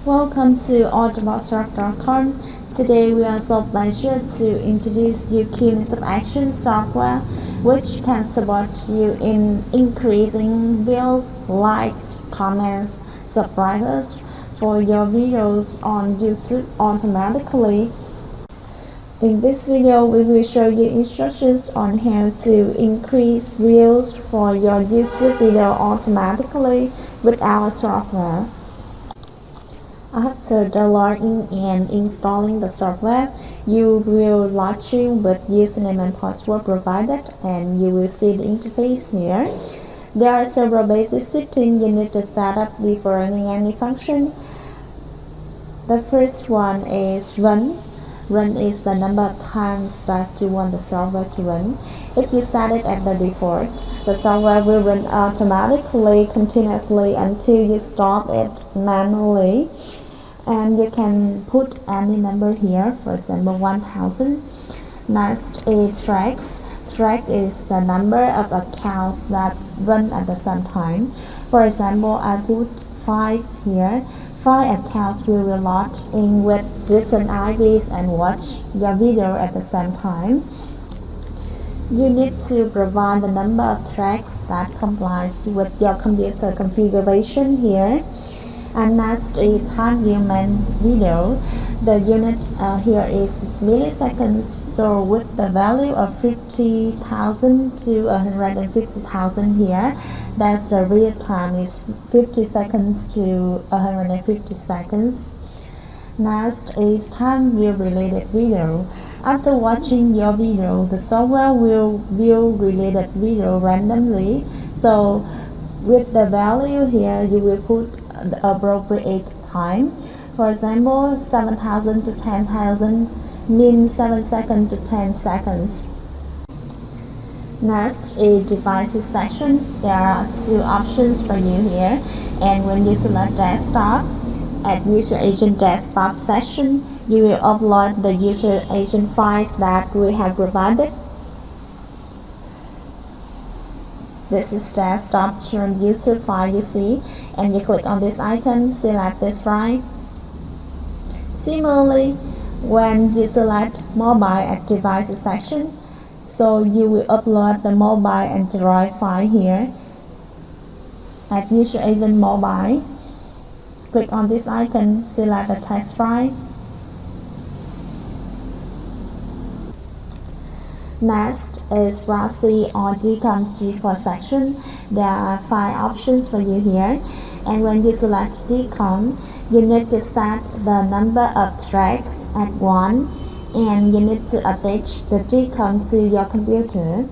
Welcome to Dcom. Today we are so pleased to introduce you QniTubeAction software, which can support you in increasing views, likes, comments, subscribers for your videos on YouTube automatically. In this video, we will show you instructions on how to increase views for your YouTube video automatically with our software. After downloading and installing the software, you will log in with username and password provided, and you will see the interface here. There are several basic settings you need to set up before running any function. The first one is run. Run is the number of times that you want the software to run. If you set it at the default, the software will run automatically continuously until you stop it manually. And you can put any number here, for example 1000. Next is tracks. Track is the number of accounts that run at the same time. For example, I put 5 here. 5 accounts will be logged in with different IPs and watch your video at the same time. You need to provide the number of tracks that complies with your computer configuration here. And next is time view main video. The unit here is milliseconds, so with the value of 50,000 to 150,000 here, that's the real time is 50 seconds to 150 seconds. Next is time view related video. After watching your video, the software will view related video randomly. So with the value here, you will put the appropriate time. For example, 7,000 to 10,000 means 7 seconds to 10 seconds. Next is devices section. There are 2 options for you here, and when you select desktop, at user agent desktop section, you will upload the user agent files that we have provided. This is desktop from YouTube file you see, and you click on this icon, select this file. Similarly, when you select mobile at devices section, so you will upload the mobile Android file here. At user agent mobile, click on this icon, select the text file. Next is proxy or Dcom G4 section. There are 5 options for you here, and when you select Dcom, you need to set the number of tracks at 1, and you need to attach the Dcom to your computer.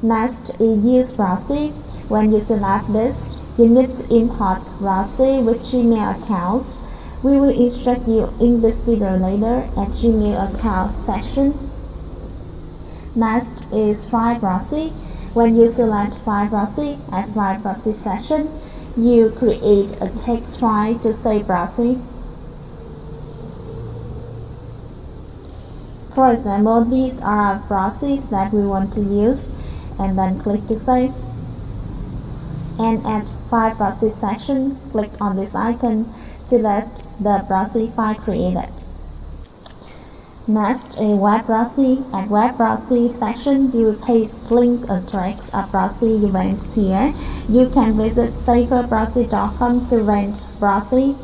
Next is use proxy. When you select this, you need to import proxy with Gmail accounts. We will instruct you in this video later at Gmail account section. Next is file proxy. When you select file proxy at file proxy section, you create a text file to save proxy. For example, these are proxies that we want to use, and then click to save. And at file proxy section, click on this icon, select the proxy file created. Next is web proxy. At web proxy section, you will paste link address of proxy you rent here. You can visit saferproxy.com to rent proxy.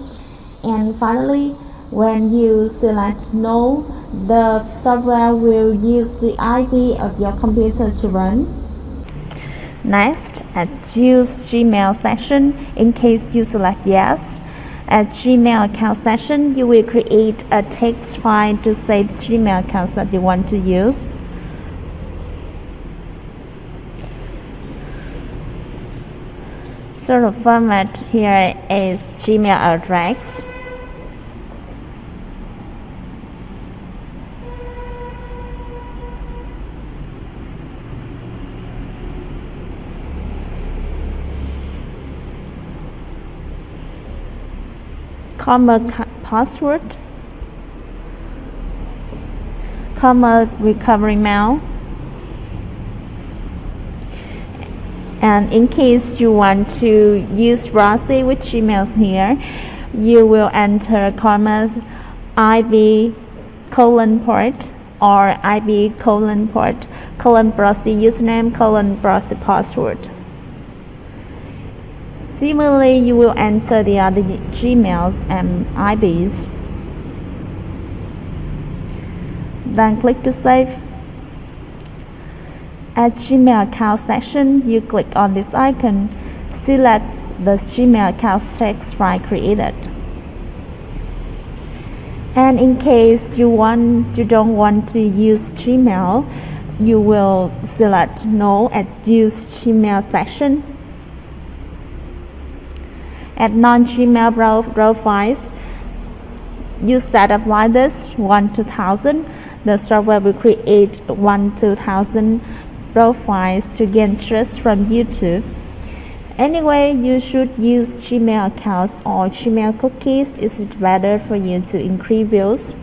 And finally, when you select no, the software will use the IP of your computer to run. Next, at use Gmail section, in case you select yes, at Gmail account section, you will create a text file to save Gmail accounts that you want to use. So the format here is Gmail address. Comma password, comma recovery mail. And in case you want to use proxy with Gmails here, you will enter commas IB :port or IB :port proxy username proxy password. Similarly, you will enter the other Gmails and IBs. Then click to save. At Gmail account section, you click on this icon, select the Gmail account text file created. And in case you don't want to use Gmail, you will select No at Use Gmail section. At non-Gmail profiles, you set up like this 1 to 1000. The software will create 1 to 1000 profiles to gain trust from YouTube. Anyway, you should use Gmail accounts or Gmail cookies. It's better for you to increase views.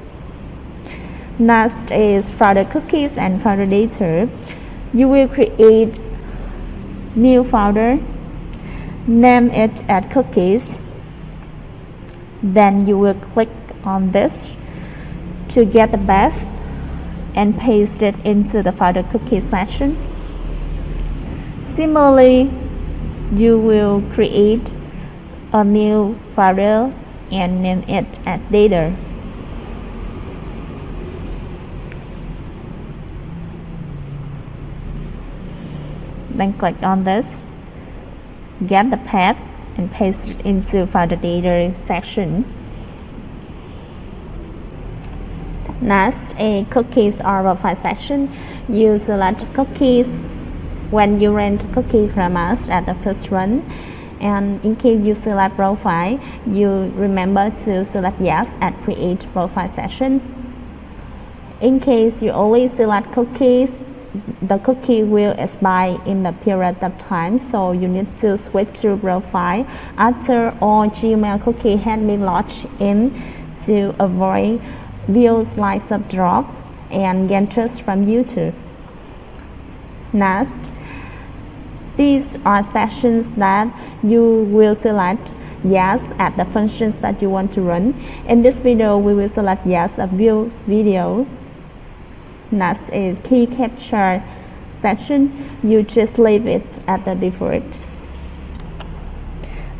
Next is folder cookies and folder data. You will create new folder, name it as cookies. Then you will click on this to get the path and paste it into the folder cookie section. Similarly, you will create a new folder and name it as data. Then click on this, get the path and paste it into folder data section. Next, a cookies or profile section. You select cookies when you rent cookie from us at the first run. And in case you select profile, you remember to select yes at create profile session. In case you only select cookies, the cookie will expire in the period of time, so you need to switch to profile after all Gmail cookie had been logged in to avoid views like sub-dropped and gain trust from YouTube. Next, these are sessions that you will select yes at the functions that you want to run. In this video, we will select yes at view video. Next is key captcha section. You just leave it at the default.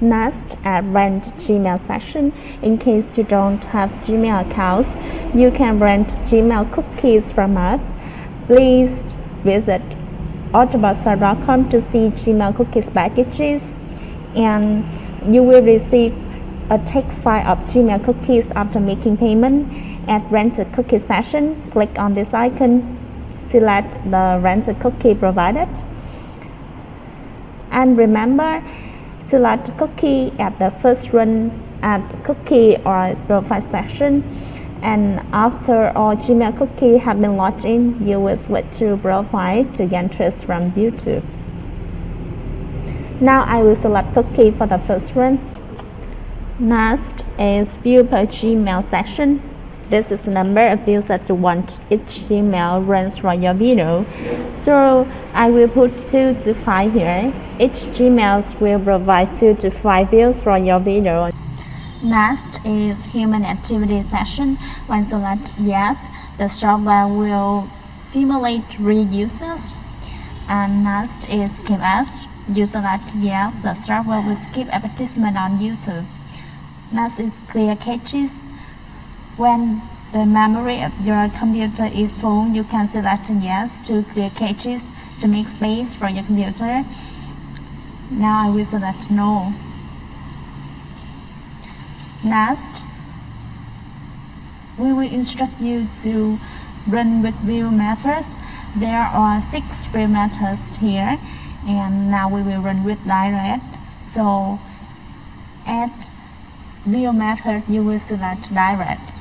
Next, at rent Gmail section. In case you don't have Gmail accounts, you can rent Gmail cookies from us. Please visit autobotstore.com to see Gmail cookies packages, and you will receive a text file of Gmail cookies after making payment. At rented cookie session, click on this icon, select the rented cookie provided, and remember, select cookie at the first run at cookie or profile section, and after all Gmail cookie have been logged in, you will switch to profile to gain trust from YouTube. Now I will select cookie for the first run. Next is view per Gmail section. This is the number of views that you want each Gmail runs for your video. So I will put 2 to 5 here. Each Gmail will provide 2 to 5 views for your video. Next is human activity session. When select yes, the software will simulate real users. And next is skip as. You select yes, the software will skip advertisement on YouTube. Next is clear caches. When the memory of your computer is full, you can select yes to clear caches to make space for your computer. Now I will select no. Next, we will instruct you to run with view methods. There are 6 view methods here, and now we will run with direct. So at view method, you will select direct.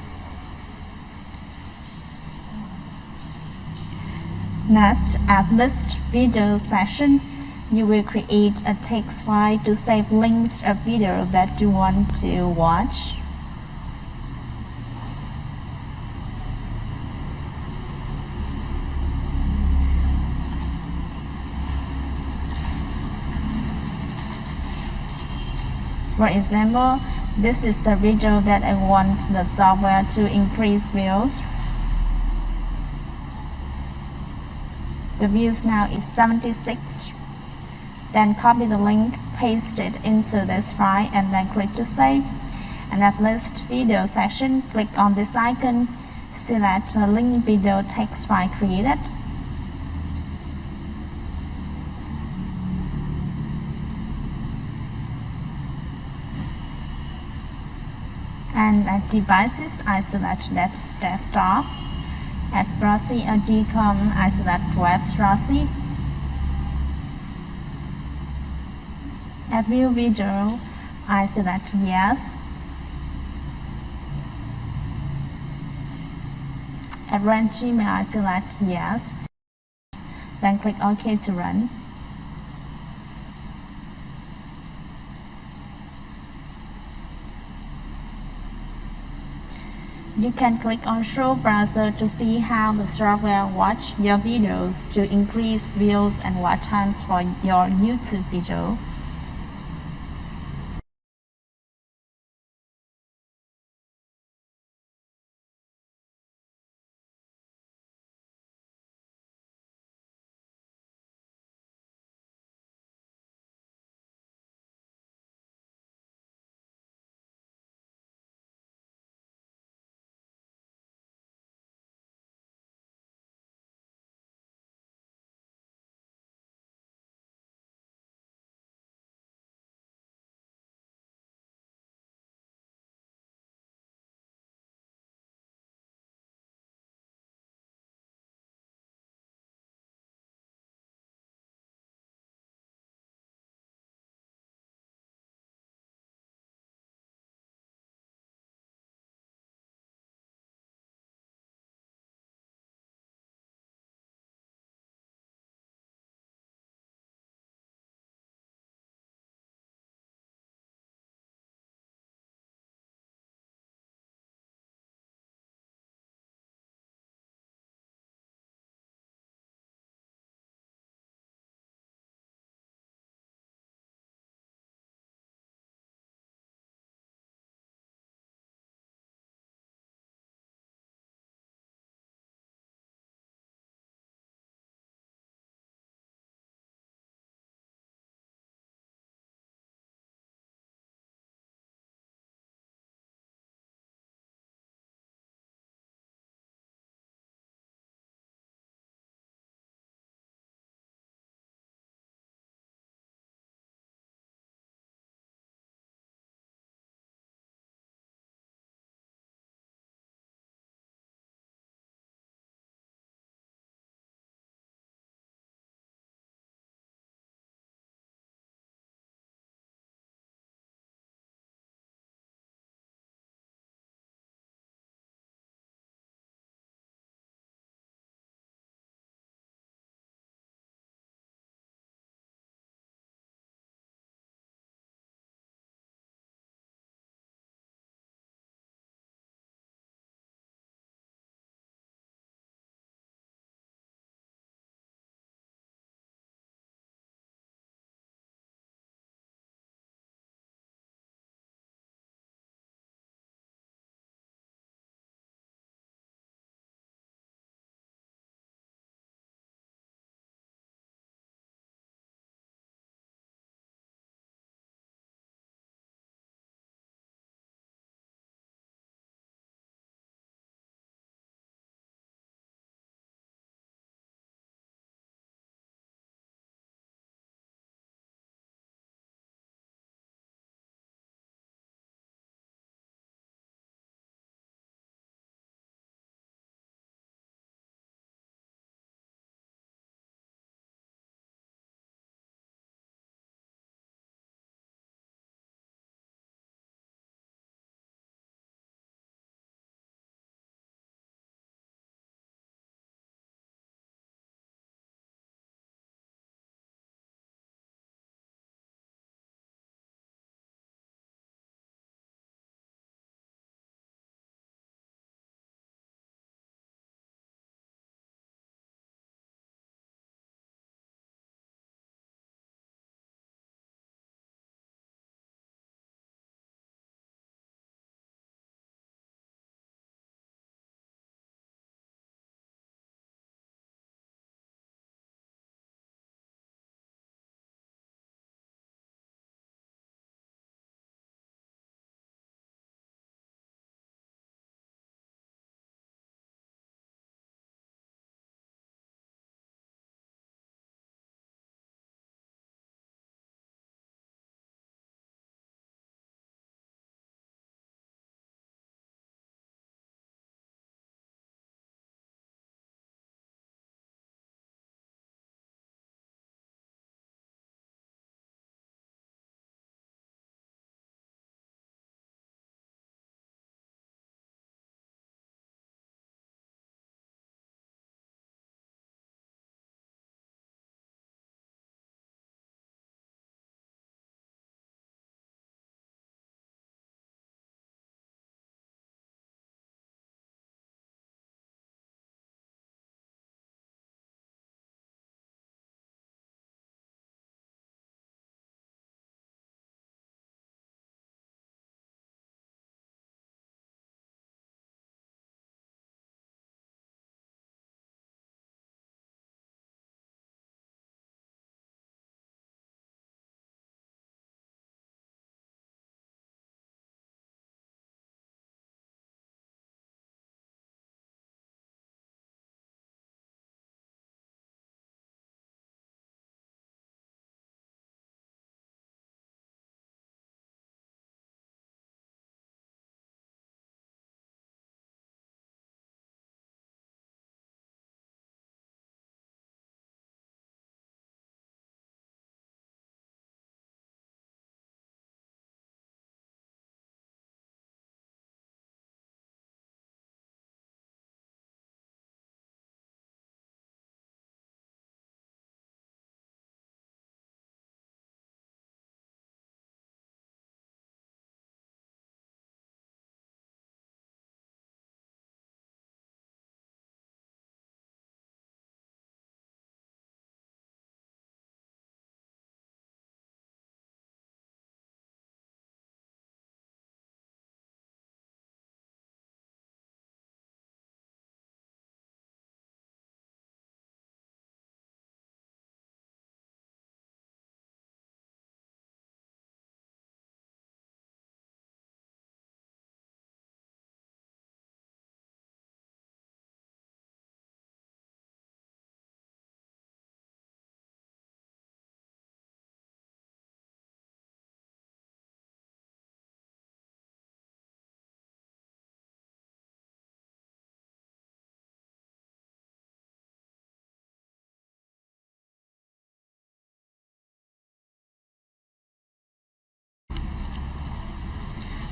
Next, at list video session, you will create a text file to save links of video that you want to watch. For example, This is the video that I want the software to increase views. The views now is 76. Then copy the link, paste it into this file, and then click to save. And at list video section, click on this icon, select the link video text file created. And at devices, I select desktop. At proxy or Dcom, I select web proxy. At view video, I select yes. At run Gmail, I select yes. Then click OK to run. You can click on Show Browser to see how the software watch your videos to increase views and watch times for your YouTube video.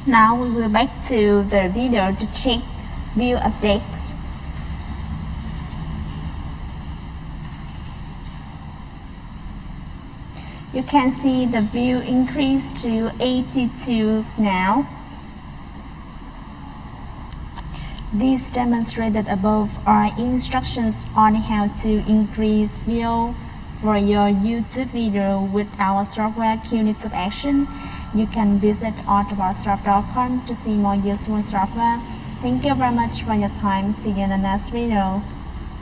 Now we will back to the video to check view updates. You can see the view increased to 82 now. These demonstrated above are instructions on how to increase view for your YouTube video with our software QniTubeAction. You can visit autobarsoft.com to see more useful software. Thank you very much for your time. See you in the next video.